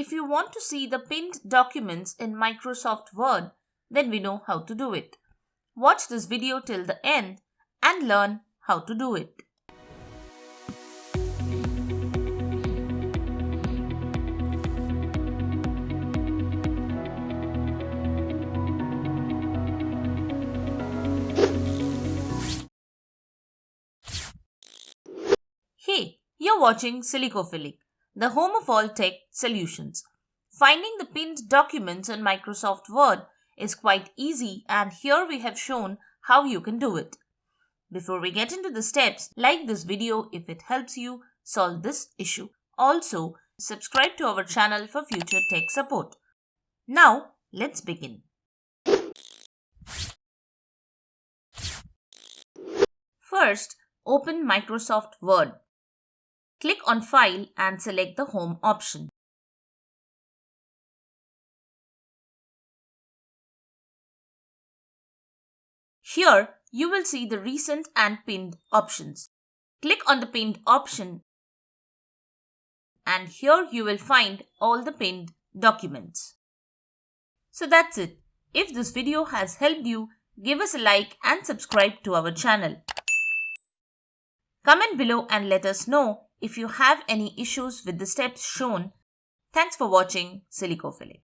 If you want to see the pinned documents in Microsoft Word, then we know how to do it. Watch this video till the end and learn how to do it. Hey, you're watching Silicophilic, the home of all tech solutions. Finding the pinned documents in Microsoft Word is quite easy, and here we have shown how you can do it. Before we get into the steps, like this video if it helps you solve this issue. Also, subscribe to our channel for future tech support. Now, let's begin. First, open Microsoft Word. Click on File and select the Home option. Here, you will see the Recent and Pinned options. Click on the Pinned option and here you will find all the pinned documents. So that's it. If this video has helped you, give us a like and subscribe to our channel. Comment below and let us know if you have any issues with the steps shown. Thanks for watching Silicophilic.